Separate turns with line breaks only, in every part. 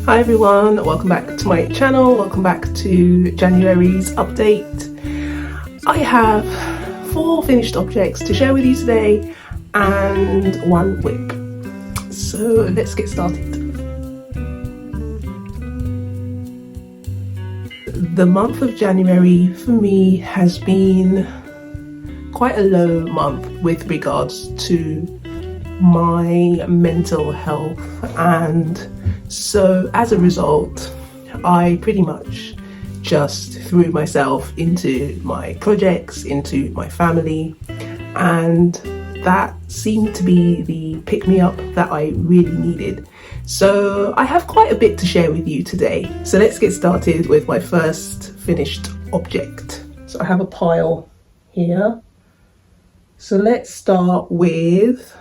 Hi everyone, welcome back to my channel, welcome back to January's update. I have 4 finished objects to share with you today and 1 whip. So let's get started. The month of January for me has been quite a low month with regards to my mental health, and so as a result I pretty much just threw myself into my projects, into my family, and that seemed to be the pick-me-up that I really needed. So I have quite a bit to share with you today. So let's get started with my first finished object. So I have a pile here. So let's start with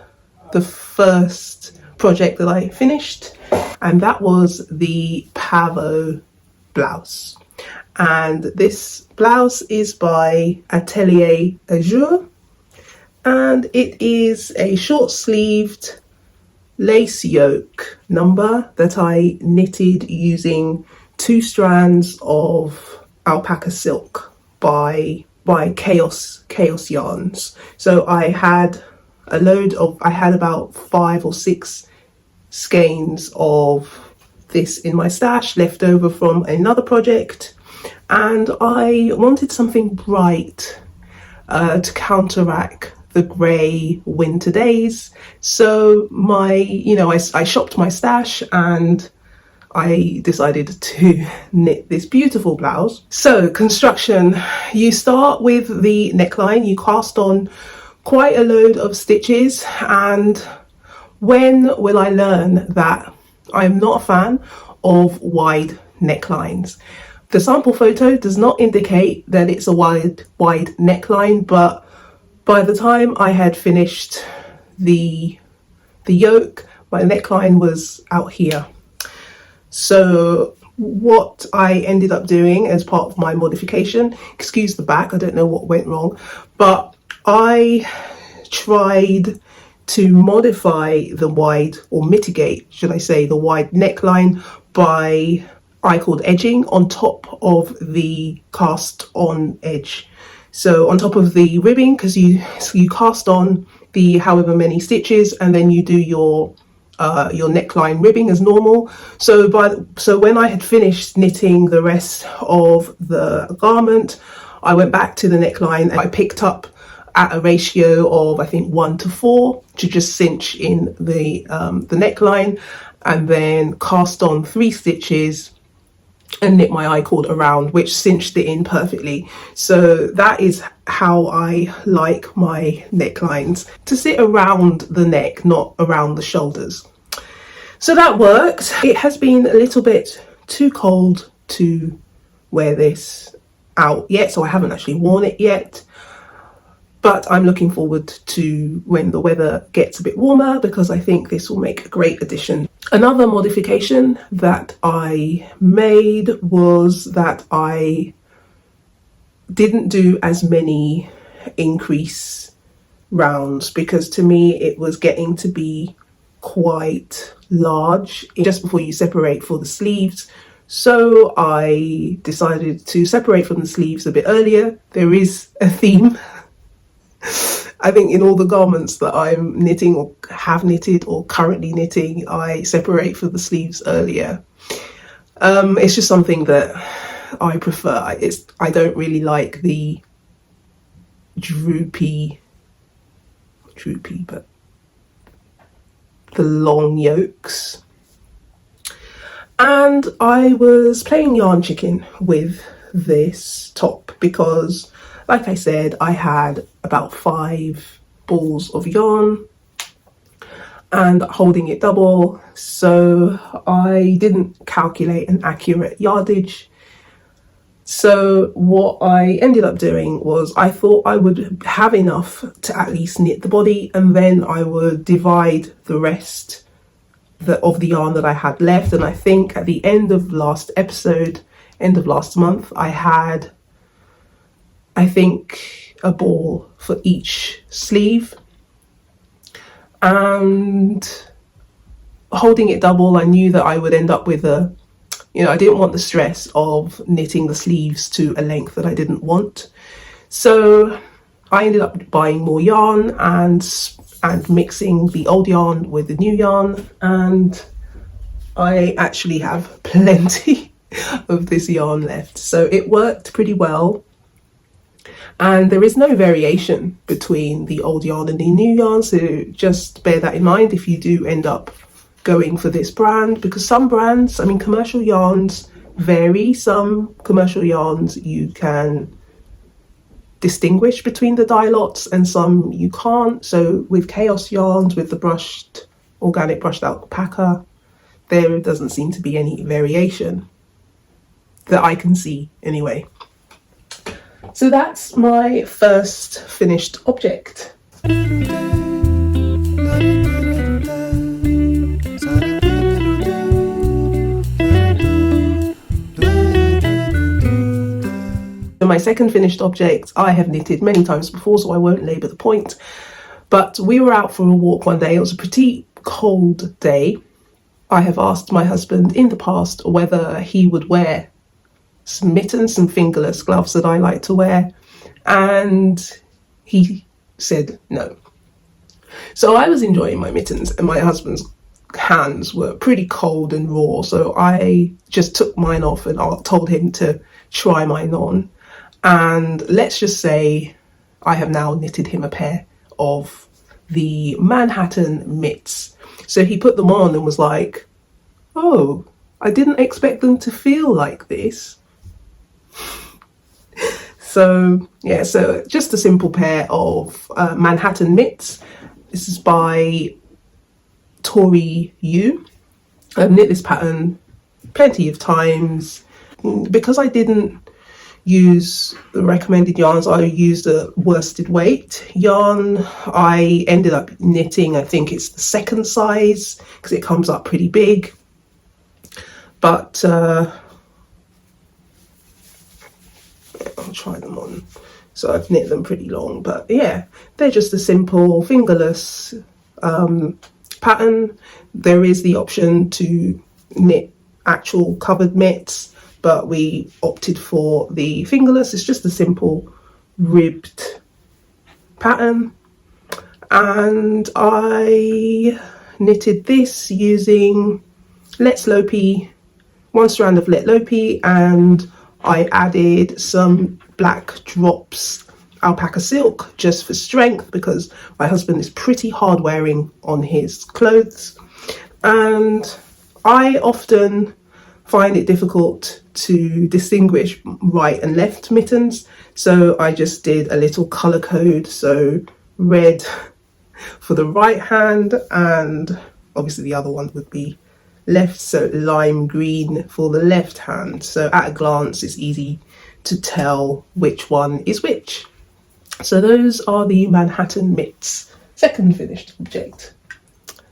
the first project that I finished, and that was the pavo blouse. And this blouse is by Atelier Azur, and it is a short-sleeved lace yoke number that I knitted using 2 strands of alpaca silk by Chaos Yarns. So I had about 5 or 6 skeins of this in my stash left over from another project, and I wanted something bright to counteract the grey winter days. So I shopped my stash and I decided to knit this beautiful blouse. So construction, you start with the neckline, you cast on quite a load of stitches, and when will I learn that I'm not a fan of wide necklines? The sample photo does not indicate that it's a wide neckline, but by the time I had finished the yoke, my neckline was out here. So what I ended up doing as part of my modification, excuse the back, I don't know what went wrong, but I tried to modify the wide, or mitigate, should I say, the wide neckline by edging on top of the cast on edge. So on top of the ribbing, because you cast on the however many stitches and then you do your neckline ribbing as normal. So when I had finished knitting the rest of the garment, I went back to the neckline and I picked up at a ratio of, I think, 1:4 to just cinch in the neckline, and then cast on 3 stitches and knit my I-cord around, which cinched it in perfectly. So that is how I like my necklines, to sit around the neck, not around the shoulders. So that worked. It has been a little bit too cold to wear this out yet, so I haven't actually worn it yet. But I'm looking forward to when the weather gets a bit warmer, because I think this will make a great addition. Another modification that I made was that I didn't do as many increase rounds, because to me it was getting to be quite large just before you separate for the sleeves. So I decided to separate from the sleeves a bit earlier. There is a theme I think in all the garments that I'm knitting or have knitted or currently knitting, I separate for the sleeves earlier. It's just something that I prefer. I don't really like the droopy, but the long yokes. And I was playing yarn chicken with this top because, like I said, I had about 5 balls of yarn and holding it double, so I didn't calculate an accurate yardage. So what I ended up doing was, I thought I would have enough to at least knit the body, and then I would divide the rest of the yarn that I had left. And I think at the end of last month, I had, I think, a ball for each sleeve. And holding it double, I knew that I would end up with I didn't want the stress of knitting the sleeves to a length that I didn't want. So I ended up buying more yarn and mixing the old yarn with the new yarn, and I actually have plenty of this yarn left. So it worked pretty well. And there is no variation between the old yarn and the new yarn, so just bear that in mind if you do end up going for this brand, because some brands, commercial yarns vary. Some commercial yarns you can distinguish between the dye lots and some you can't. So with Chaos yarns, with the organic brushed alpaca, there doesn't seem to be any variation that I can see anyway. So that's my first finished object. My second finished object I have knitted many times before, so I won't labour the point, but we were out for a walk one day. It was a pretty cold day. I have asked my husband in the past whether he would wear some mittens, some fingerless gloves that I like to wear, and he said no. So I was enjoying my mittens, and my husband's hands were pretty cold and raw, so I just took mine off and I told him to try mine on. And let's just say I have now knitted him a pair of the Manhattan mitts. So he put them on and was like, oh, I didn't expect them to feel like this. So yeah, so just a simple pair of Manhattan mitts. This is by Tori Yu. I've knit this pattern plenty of times. Because I didn't use the recommended yarns, I used a worsted weight yarn. I ended up knitting, I think it's the second size, because it comes up pretty big. But I'll try them on. So I've knit them pretty long, but yeah, they're just a simple fingerless pattern. There is the option to knit actual covered mitts, but we opted for the fingerless. It's just a simple ribbed pattern. And I knitted this using Let's Lopi, one strand of Let Lopi, and I added some black drops alpaca silk just for strength, because my husband is pretty hard wearing on his clothes. And I often find it difficult to distinguish right and left mittens, so I just did a little colour code. So red for the right hand, and obviously the other one would be left, so lime green for the left hand. So at a glance it's easy to tell which one is which. So those are the Manhattan mitts, second finished object.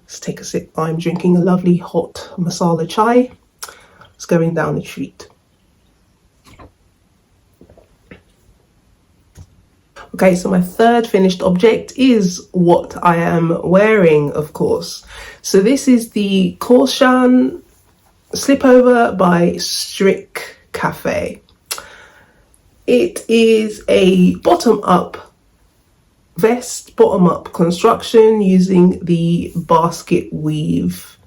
Let's take a sip. I'm drinking a lovely hot masala chai. It's going down a treat. Okay, so my third finished object is what I am wearing, of course. So this is the Korshan Slipover by Strick Cafe. It is a bottom-up vest, bottom-up construction using the basket weave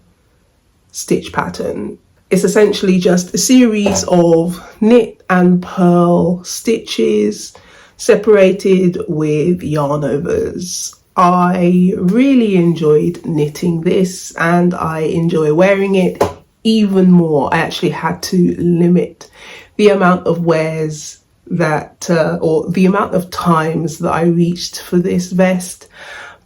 stitch pattern. It's essentially just a series of knit and purl stitches separated with yarn overs. I really enjoyed knitting this, and I enjoy wearing it even more. I actually had to limit the amount of wears that or the amount of times that I reached for this vest,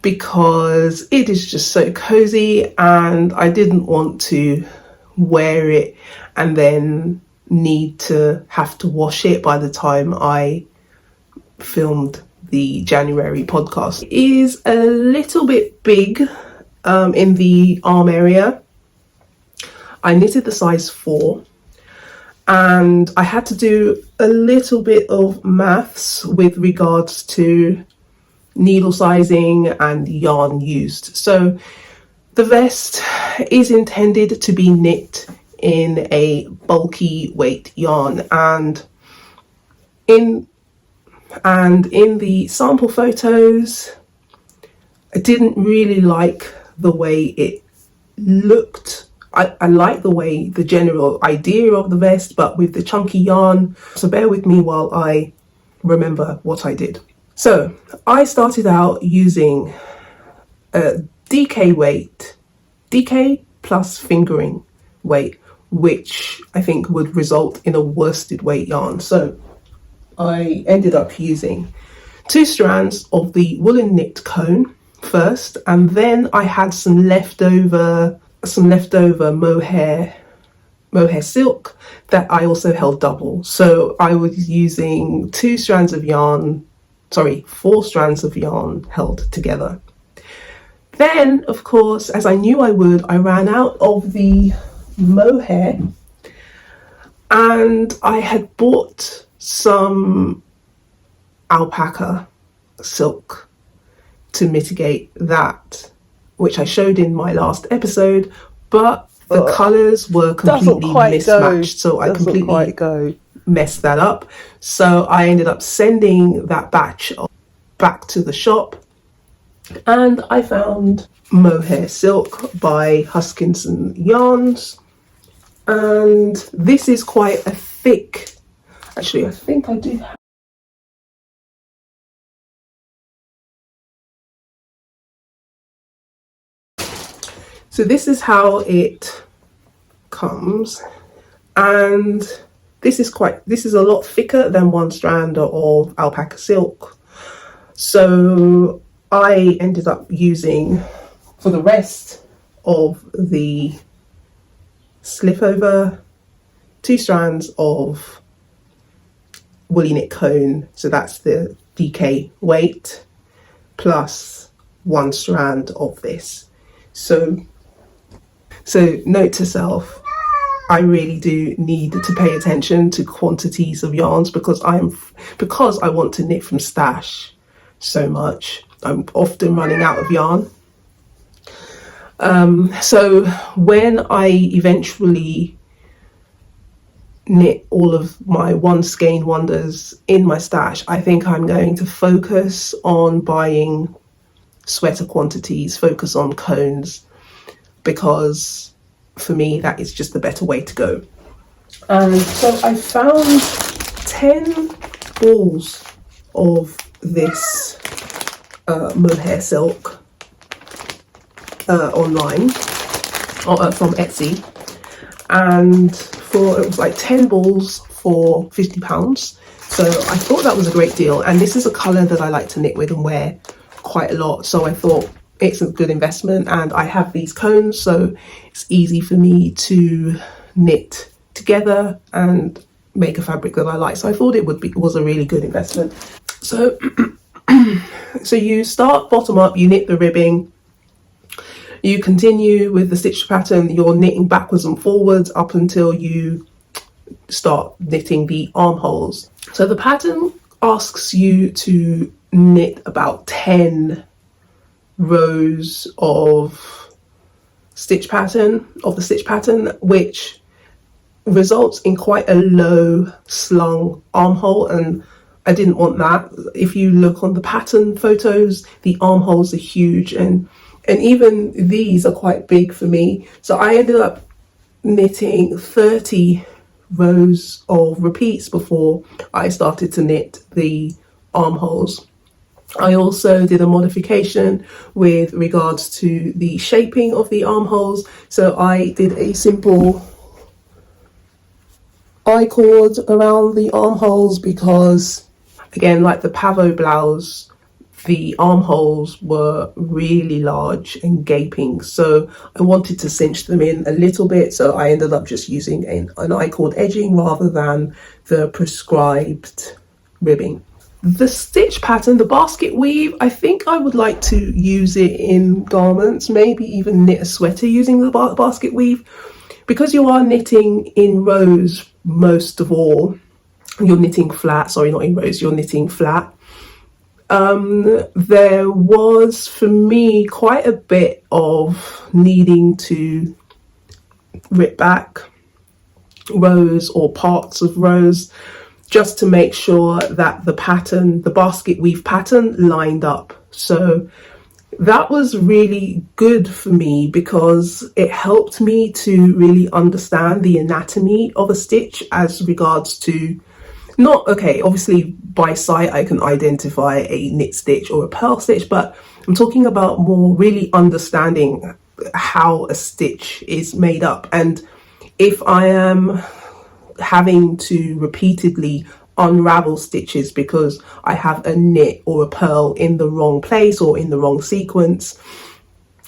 because it is just so cozy, and I didn't want to wear it and then have to wash it by the time I filmed the January podcast. It is a little bit big in the arm area. I knitted the size 4, and I had to do a little bit of maths with regards to needle sizing and yarn used. So The vest is intended to be knit in a bulky weight yarn, and in the sample photos, I didn't really like the way it looked. I like the way, the general idea of the vest, but with the chunky yarn. So bear with me while I remember what I did. So I started out using a DK weight, DK plus fingering weight, which I think would result in a worsted weight yarn. So I ended up using 2 strands of the woolen knit cone first, and then I had some leftover mohair silk that I also held double. So I was using 4 strands of yarn held together. Then, of course, as I knew I would, I ran out of the mohair, and I had bought some alpaca silk to mitigate that, which I showed in my last episode, but the colours were completely mismatched, so I completely messed that up. So I ended up sending that batch back to the shop, and I found mohair silk by Huskinson Yarns, and this is quite a thick, actually I think I do have, so this is how it comes, and this is a lot thicker than 1 strand of alpaca silk. So I ended up using, for the rest of the slip over, 2 strands of woolly knit cone, so that's the DK weight, plus 1 strand of this. So note to self, I really do need to pay attention to quantities of yarns because I want to knit from stash so much. I'm often running out of yarn. So when I eventually knit all of my one skein wonders in my stash, I think I'm going to focus on buying sweater quantities, focus on cones, because for me that is just the better way to go. And so I found 10 balls of this mohair silk online from Etsy, and it was like 10 balls for £50. So I thought that was a great deal, and this is a colour that I like to knit with and wear quite a lot, so I thought it's a good investment. And I have these cones, so it's easy for me to knit together and make a fabric that I like, so I thought it was a really good investment. So so you start bottom up, you knit the ribbing, you continue with the stitch pattern, you're knitting backwards and forwards up until you start knitting the armholes. So the pattern asks you to knit about 10 rows of the stitch pattern, which results in quite a low slung armhole, and I didn't want that. If you look on the pattern photos, the armholes are huge, and even these are quite big for me. So I ended up knitting 30 rows of repeats before I started to knit the armholes. I also did a modification with regards to the shaping of the armholes. So I did a simple I-cord around the armholes because, again, like the pavo blouse, the armholes were really large and gaping, so I wanted to cinch them in a little bit, so I ended up just using an I-cord edging rather than the prescribed ribbing. The stitch pattern, the basket weave, I think I would like to use it in garments, maybe even knit a sweater using the basket weave, because you are knitting in rows most of all. You're knitting flat, sorry, not in rows, you're knitting flat. There was, for me, quite a bit of needing to rip back rows or parts of rows just to make sure that the pattern, the basket weave pattern, lined up. So that was really good for me because it helped me to really understand the anatomy of a stitch as regards to not, okay, obviously by sight I can identify a knit stitch or a purl stitch, but I'm talking about more really understanding how a stitch is made up. And if I am having to repeatedly unravel stitches because I have a knit or a purl in the wrong place or in the wrong sequence,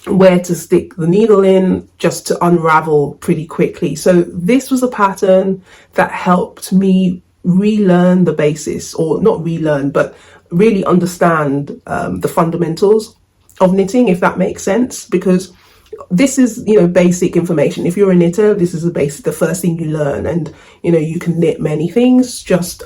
where to stick the needle in just to unravel pretty quickly. So this was a pattern that helped me relearn the basis, or not relearn, but really understand the fundamentals of knitting, if that makes sense, because this is, you know, basic information. If you're a knitter, this is the first thing you learn. And, you know, you can knit many things just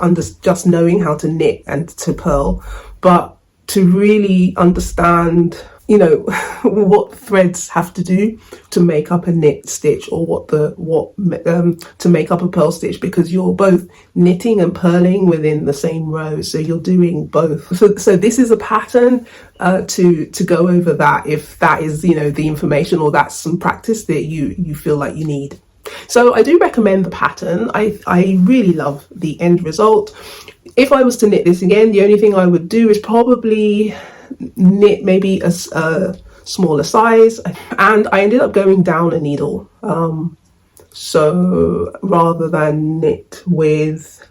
knowing how to knit and to purl, but to really understand, you know, what threads have to do to make up a knit stitch, or to make up a purl stitch, because you're both knitting and purling within the same row, so you're doing both. So this is a pattern to go over that, if that is, you know, the information, or that's some practice that you feel like you need. So I do recommend the pattern. I really love the end result. If I was to knit this again, the only thing I would do is probably knit maybe a smaller size, and I ended up going down a needle. So rather than knit with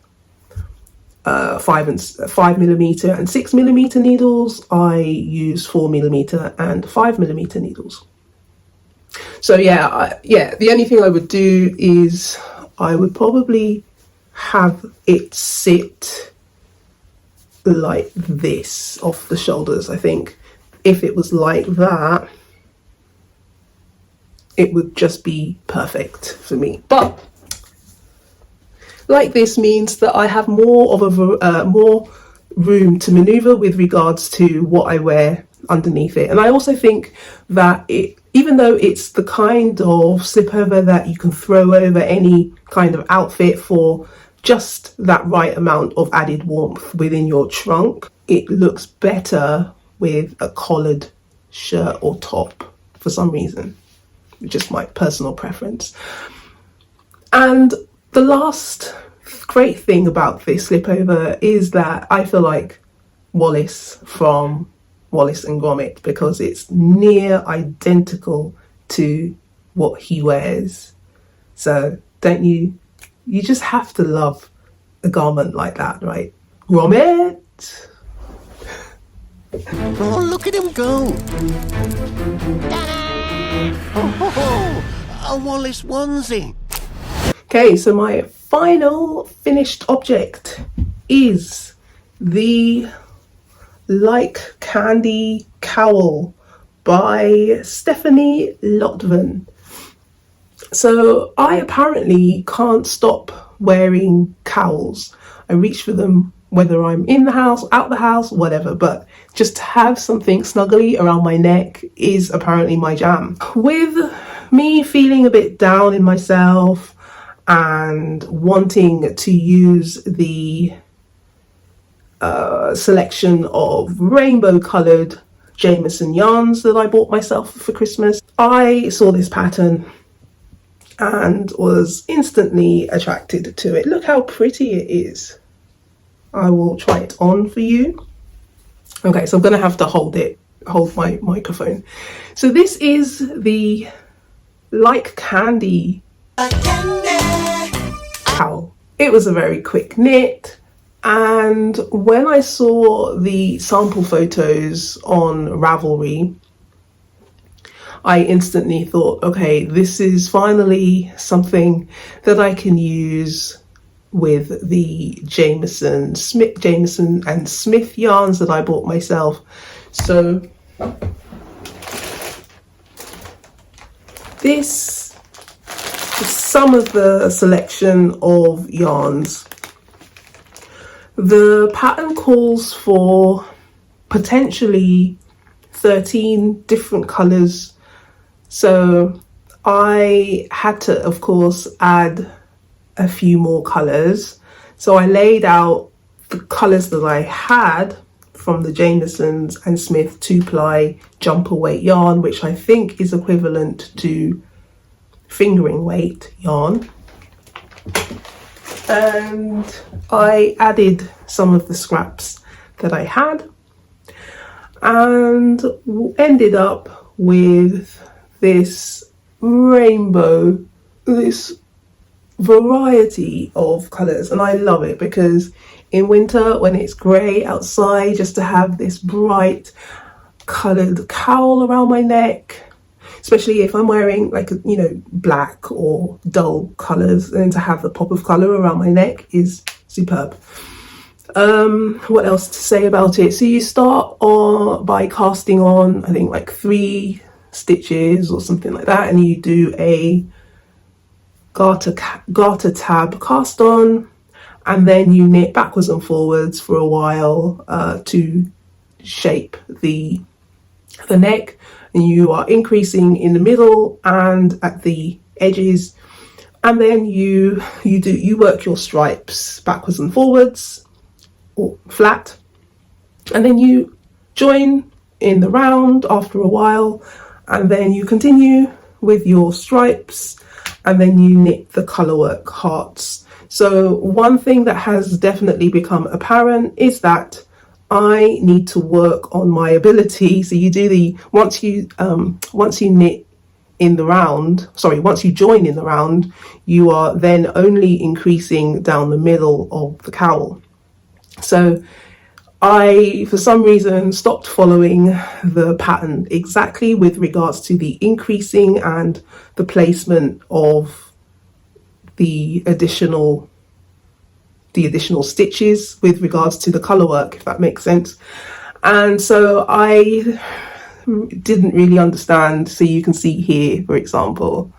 5mm and 6mm needles, I use 4mm and 5mm needles. So yeah, the only thing I would do is I would probably have it sit like this off the shoulders. I think if it was like that, it would just be perfect for me. But like this means that I have more of a more room to maneuver with regards to what I wear underneath it. And I also think that even though it's the kind of slipover that you can throw over any kind of outfit for just that right amount of added warmth within your trunk, it looks better with a collared shirt or top for some reason. Just my personal preference. And the last great thing about this slipover is that I feel like Wallace from Wallace and Gromit, because it's near identical to what he wears. So don't you just have to love a garment like that, right? Gromit!
Oh, look at him go! Oh, a Wallace onesie!
Okay, so my final finished object is the Like Candy Cowl by Stephanie Lotven. So I apparently can't stop wearing cowls. I reach for them whether I'm in the house, out the house, whatever, but just to have something snuggly around my neck is apparently my jam. With me feeling a bit down in myself and wanting to use the selection of rainbow coloured Jameson yarns that I bought myself for Christmas, I saw this pattern and was instantly attracted to it. Look how pretty it is. I will try it on for you. Okay, so I'm gonna have to hold my microphone. So this is the Like Candy cowl. It was a very quick knit, and when I saw the sample photos on Ravelry, I instantly thought, okay, this is finally something that I can use with the Jameson and Smith yarns that I bought myself. So this is some of the selection of yarns. The pattern calls for potentially 13 different colors. So I had to, of course, add a few more colors. So I laid out the colors that I had from the Jamieson's and Smith 2-ply jumper weight yarn, which I think is equivalent to fingering weight yarn. And I added some of the scraps that I had and ended up with this rainbow, this variety of colors. And I love it because in winter, when it's grey outside, just to have this bright coloured cowl around my neck, especially if I'm wearing like, you know, black or dull colours, and to have the pop of colour around my neck is superb. What else to say about it? So you start by casting on, I think, like 3 stitches or something like that, and you do a garter tab cast on, and then you knit backwards and forwards for a while to shape the neck, and you are increasing in the middle and at the edges, and then you work your stripes backwards and forwards or flat, and then you join in the round after a while, and then you continue with your stripes, and then you knit the colourwork hearts. So one thing that has definitely become apparent is that I need to work on my ability. So you do the, once you knit in the round, once you join in the round, you are then only increasing down the middle of the cowl. So I, for some reason, stopped following the pattern exactly with regards to the increasing and the placement of the additional stitches with regards to the colour work, if that makes sense. And so I didn't really understand. So you can see here, for example,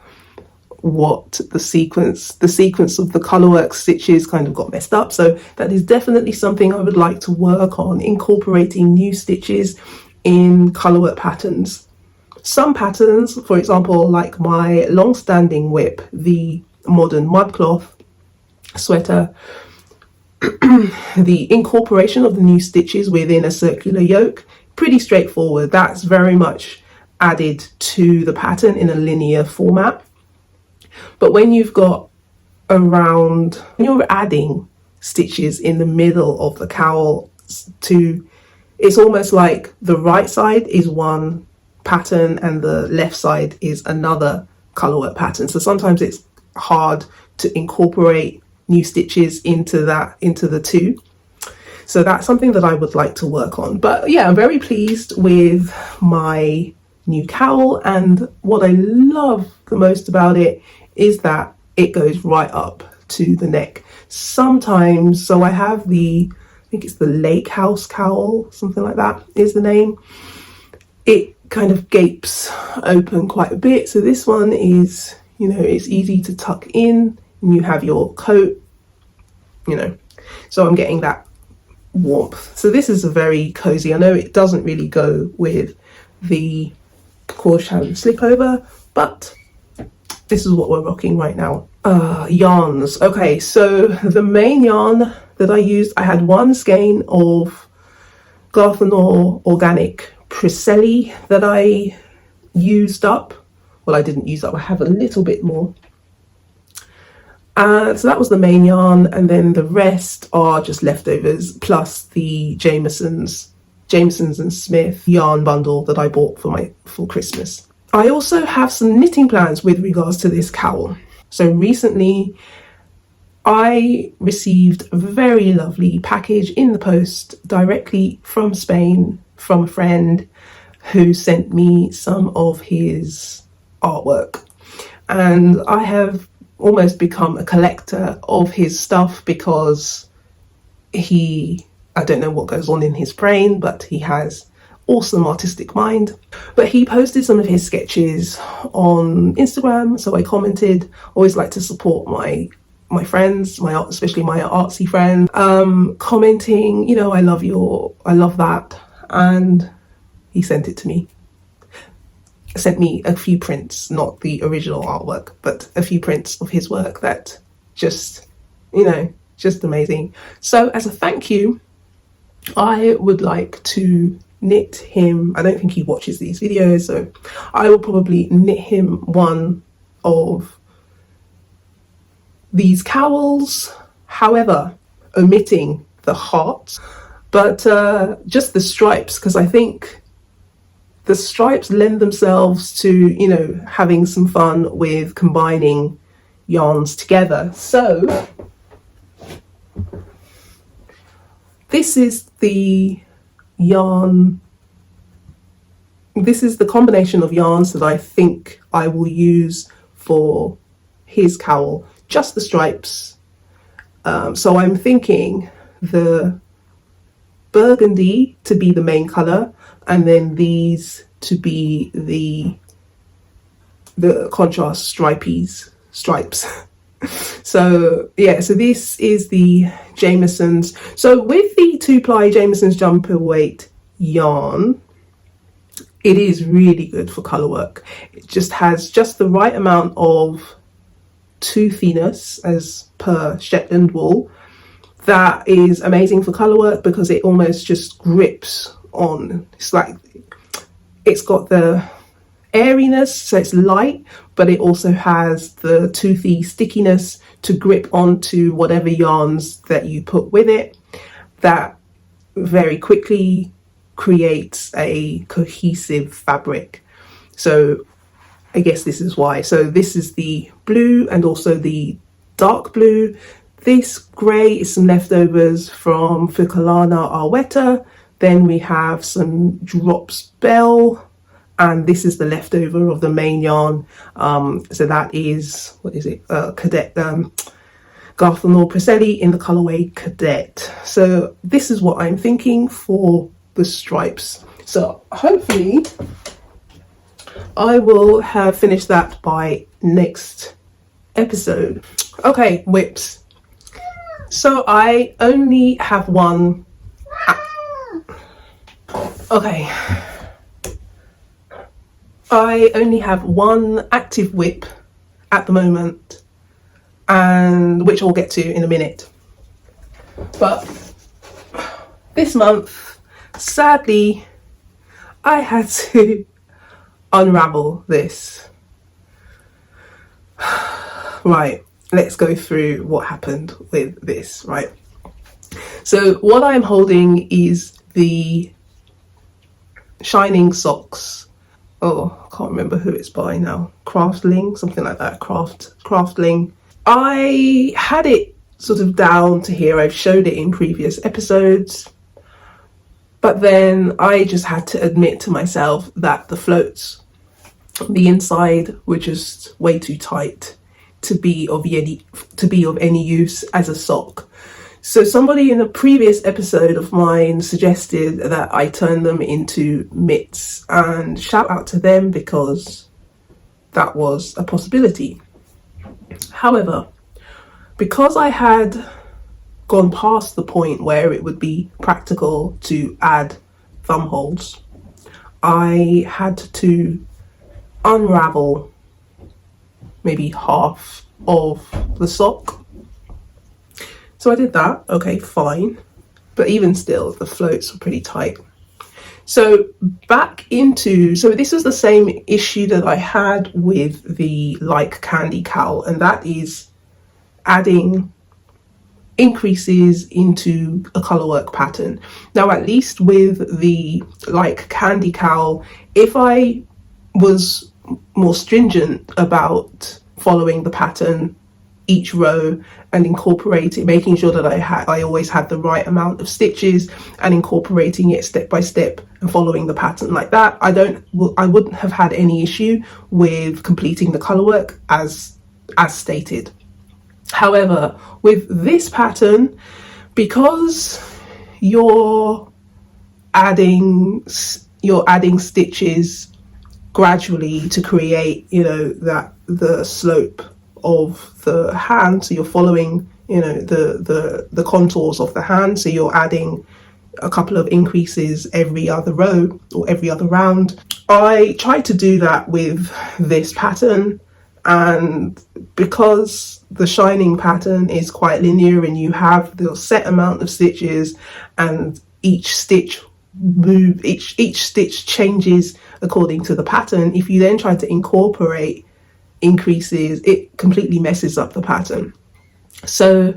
what the sequence of the colourwork stitches kind of got messed up. So that is definitely something I would like to work on, incorporating new stitches in colourwork patterns. Some patterns, for example, like my long-standing whip, the modern mudcloth sweater, the incorporation of the new stitches within a circular yoke, pretty straightforward. That's very much added to the pattern in a linear format. But when you've got when you're adding stitches in the middle of the cowl, it's almost like the right side is one pattern and the left side is another colourwork pattern. So sometimes it's hard to incorporate new stitches into the two. So that's something that I would like to work on. But yeah, I'm very pleased with my new cowl, and what I love the most about it is that it goes right up to the neck. Sometimes, so I have I think it's the Lake House cowl, something like that is the name. It kind of gapes open quite a bit. So this one is, you know, it's easy to tuck in, and you have your coat, you know, so I'm getting that warmth. So this is a very cozy. I know it doesn't really go with the Corshan slip over, but this is what we're rocking right now. Yarns. Okay, so the main yarn that I used, I had one skein of Garthenor Organic Priselli that I used up. Well, I didn't use up, I have a little bit more. So that was the main yarn, and then the rest are just leftovers, plus the Jamieson's and Smith yarn bundle that I bought for Christmas. I also have some knitting plans with regards to this cowl. So recently I received a very lovely package in the post directly from Spain from a friend who sent me some of his artwork, and I have almost become a collector of his stuff because I don't know what goes on in his brain, but he has awesome artistic mind. But he posted some of his sketches on Instagram, so I commented. Always like to support my friends, especially my artsy friends, commenting, you know, I love that, and he sent it to me. Sent me a few prints, not the original artwork, but a few prints of his work that just, just amazing. So as a thank you, I would like to knit him. I don't think he watches these videos, so I will probably knit him one of these cowls, however, omitting the heart, but just the stripes, because I think the stripes lend themselves to, having some fun with combining yarns together. So this is the yarn. This is the combination of yarns that I think I will use for his cowl, just the stripes. So I'm thinking the burgundy to be the main color, and then these to be the contrast stripes. So yeah, so this is the Jamieson's. So with the 2-ply Jamieson's jumper weight yarn, it is really good for color work. It just has just the right amount of toothiness as per Shetland wool. That is amazing for color work because it almost just grips on. It's like, it's got the airiness, so it's light, but it also has the toothy stickiness to grip onto whatever yarns that you put with it. That very quickly creates a cohesive fabric. So I guess this is why. So this is the blue and also the dark blue. This grey is some leftovers from Fukalana Arwetta. Then we have some Drops Bell, and this is the leftover of the main yarn. So that is, what is it? Cadet, Garthanor Preselli in the colourway Cadet. So this is what I'm thinking for the stripes. So hopefully I will have finished that by next episode. Okay, whips. So I only have one. Okay. I only have one active whip at the moment, and which I'll get to in a minute. But this month, sadly, I had to unravel this. Right, let's go through what happened with this, right? So what I'm holding is the Shining Socks. Oh, I can't remember who it's by now. Craftling, something like that. Craftling. I had it sort of down to here. I've showed it in previous episodes. But then I just had to admit to myself that the floats, the inside, were just way too tight to be of any use as a sock. So somebody in a previous episode of mine suggested that I turn them into mitts, and shout out to them because that was a possibility. However, because I had gone past the point where it would be practical to add thumb holes, I had to unravel maybe half of the sock. So I did that, okay, fine. But even still, the floats were pretty tight. So so this was the same issue that I had with the Like Candy cowl, and that is adding increases into a colourwork pattern. Now, at least with the Like Candy cowl, if I was more stringent about following the pattern each row and incorporating, making sure that I always had the right amount of stitches and incorporating it step by step and following the pattern like that, I wouldn't have had any issue with completing the colourwork as stated. However, with this pattern, because you're adding stitches gradually to create, that the slope of the hand, so you're following, the contours of the hand, so you're adding a couple of increases every other row or every other round. I tried to do that with this pattern, and because the shining pattern is quite linear and you have the set amount of stitches and each stitch changes according to the pattern, if you then try to incorporate increases, it completely messes up the pattern. So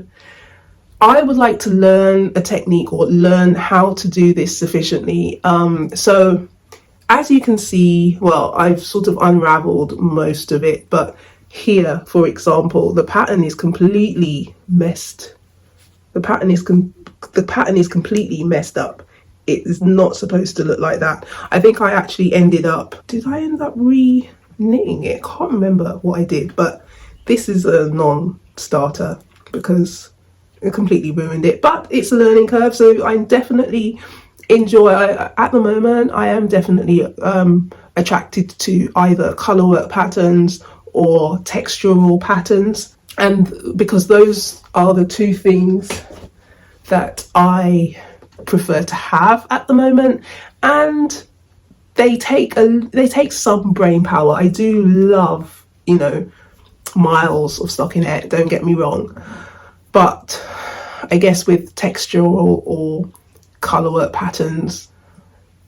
I would like to learn a technique or learn how to do this sufficiently. So as you can see, well, I've sort of unraveled most of it, but here, for example, the pattern is completely messed. The pattern is completely messed up. It is not supposed to look like that. I think I actually did I end up re-knitting it? I can't remember what I did, but this is a non-starter because it completely ruined it. But it's a learning curve, so I'm definitely at the moment I am definitely attracted to either color work patterns or textural patterns, and because those are the two things that I prefer to have at the moment, and they take some brain power. I do love, miles of stockinette, don't get me wrong, but I guess with textural or color work patterns,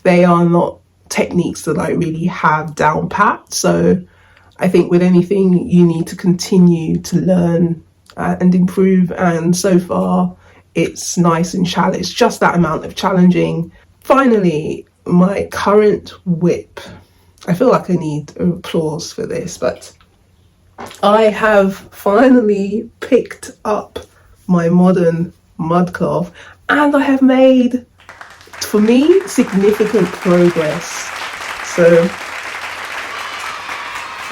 they are not techniques that I really have down pat. So I think with anything you need to continue to learn and improve, and so far it's nice and challenging. It's just that amount of challenging. Finally, my current whip. I feel like I need applause for this, but I have finally picked up my modern mud cloth, and I have made, for me, significant progress. So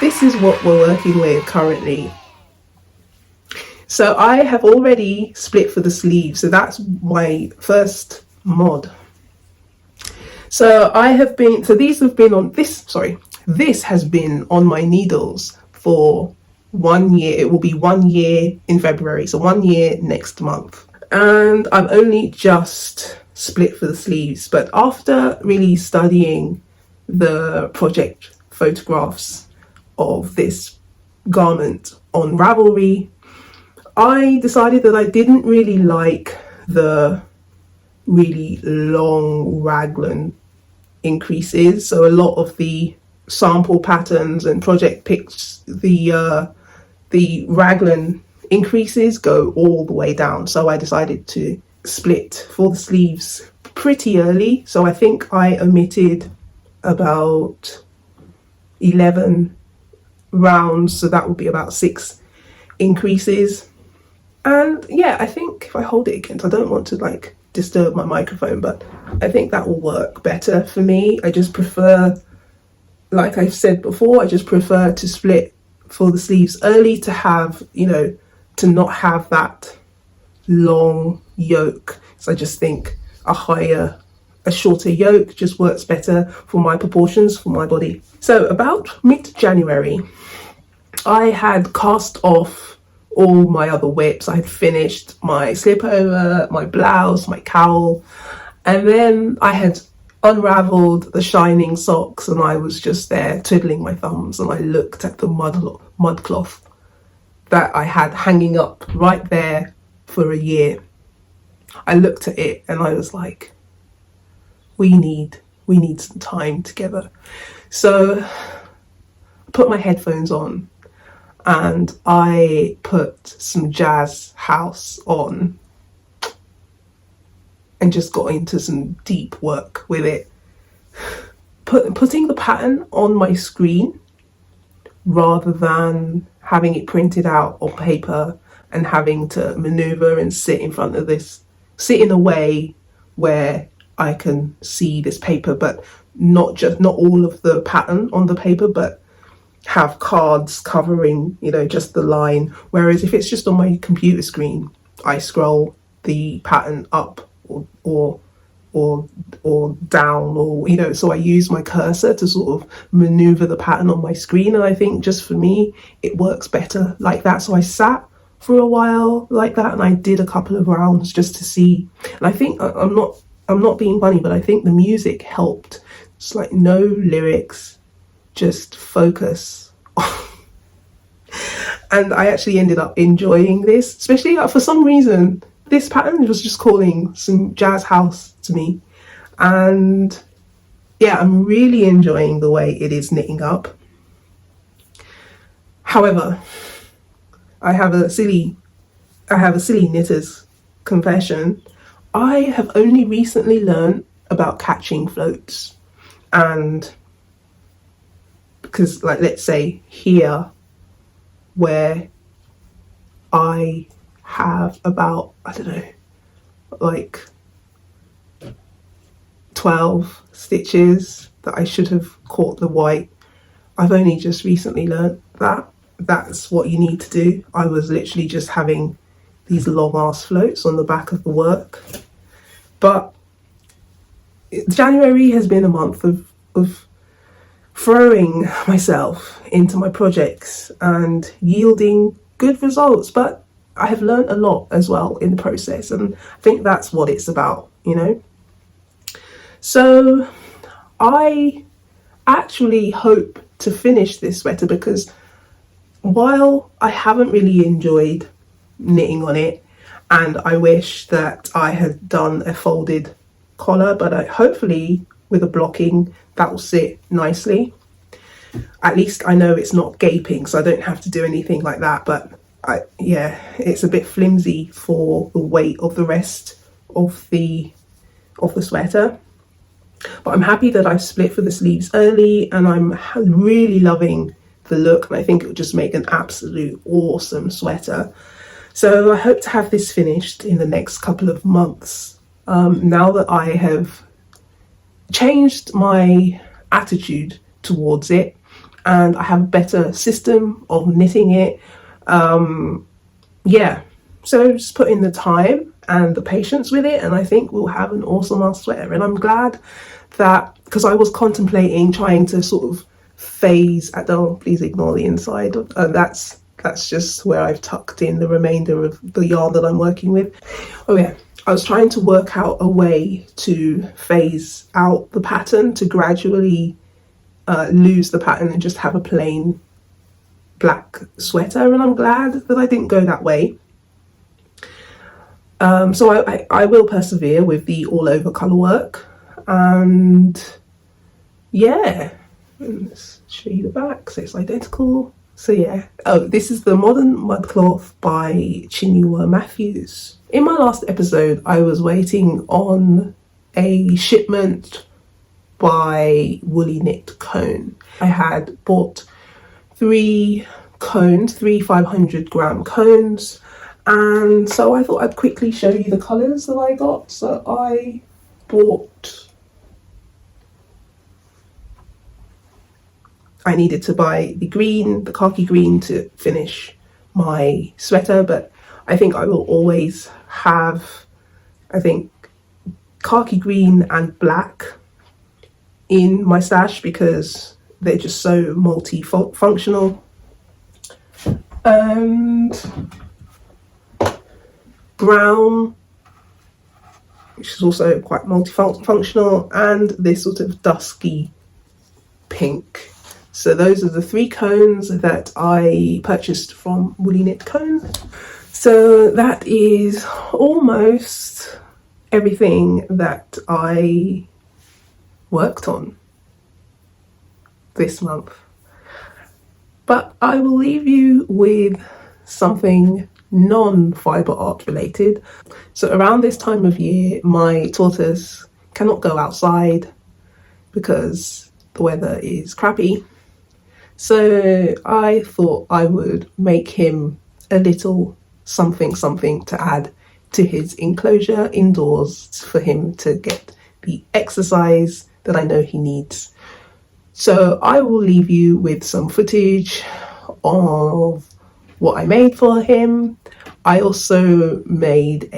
this is what we're working with currently. So I have already split for the sleeve, so that's my first mod. So this has been on my needles for 1 year. It will be 1 year in February, so 1 year next month. And I've only just split for the sleeves, but after really studying the project photographs of this garment on Ravelry, I decided that I didn't really like the really long raglan increases. So a lot of the sample patterns and project pics, the raglan increases go all the way down. So I decided to split for the sleeves pretty early. So I think I omitted about 11 rounds, so that would be about 6 increases. And yeah, I think if I hold it against, I don't want to disturb my microphone, but I think that will work better for me. I just prefer, like I've said before, I just prefer to split for the sleeves early to have, to not have that long yoke. So I just think a shorter yoke just works better for my proportions, for my body. So about mid-January, I had cast off all my other whips. I had finished my slip over, my blouse, my cowl, and then I had unraveled the shining socks, and I was just there twiddling my thumbs, and I looked at the mud cloth that I had hanging up right there for a year. I looked at it and I was like, we need some time together. So I put my headphones on and I put some jazz house on and just got into some deep work with it. Putting the pattern on my screen rather than having it printed out on paper and having to maneuver and sit in a way where I can see this paper, but not all of the pattern on the paper, but have cards covering, just the line. Whereas if it's just on my computer screen, I scroll the pattern up or down, or so I use my cursor to sort of maneuver the pattern on my screen, and I think just for me it works better like that. So I sat for a while like that and I did a couple of rounds just to see, and I think I'm not being funny, but I think the music helped. It's like no lyrics, just focus. And I actually ended up enjoying this, especially for some reason this pattern was just calling some jazz house to me. And yeah, I'm really enjoying the way it is knitting up. However, I have a silly knitter's confession. I have only recently learned about catching floats, and because, like, let's say here where I have about, I don't know, like 12 stitches that I should have caught the white. I've only just recently learned that that's what you need to do. I was literally just having these long ass floats on the back of the work. But January has been a month of throwing myself into my projects and yielding good results, but I have learned a lot as well in the process, and I think that's what it's about, you know. So I actually hope to finish this sweater, because while I haven't really enjoyed knitting on it, and I wish that I had done a folded collar, but hopefully with a blocking that will sit nicely. At least I know it's not gaping, so I don't have to do anything like that. But yeah, it's a bit flimsy for the weight of the rest of the sweater. But I'm happy that I split for the sleeves early, and I'm really loving the look, and I think it would just make an absolute awesome sweater. So I hope to have this finished in the next couple of months. Now that I have changed my attitude towards it, and I have a better system of knitting it. Yeah, so just put in the time and the patience with it, and I think we'll have an awesome ass sweater. And I'm glad that, because I was contemplating trying to sort of phase at the, please ignore the inside, that's just where I've tucked in the remainder of the yarn that I'm working with. Oh yeah, I was trying to work out a way to phase out the pattern, to gradually lose the pattern and just have a plain black sweater, and I'm glad that I didn't go that way. So I will persevere with the all over colour work, and yeah, let's show you the back, so it's identical. So yeah, oh, this is the Modern Mudcloth by Chinua Matthews. In my last episode, I was waiting on a shipment by Woolly Knit Cone. I had bought 3 cones, 3 500-gram cones, and so I thought I'd quickly show you the colours that I got. So I bought, I needed to buy the green, the khaki green, to finish my sweater, but I think I will always have, I think, khaki green and black in my stash because they're just so multi-functional. And brown, which is also quite multifunctional, and this sort of dusky pink. So those are the 3 cones that I purchased from Woolly Knit Cone. So that is almost everything that I worked on this month. But I will leave you with something non-fibre art related. So around this time of year, my tortoise cannot go outside because the weather is crappy. So I thought I would make him a little something to add to his enclosure indoors for him to get the exercise that I know he needs. So I will leave you with some footage of what I made for him. I also made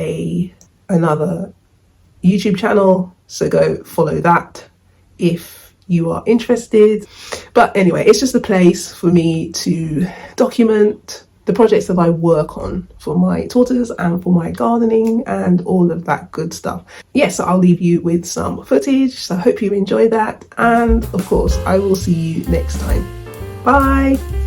another YouTube channel, so go follow that if you are interested. But anyway, it's just a place for me to document the projects that I work on for my tortoise and for my gardening and all of that good stuff. Yes, so I'll leave you with some footage, so I hope you enjoy that, and of course I will see you next time. Bye.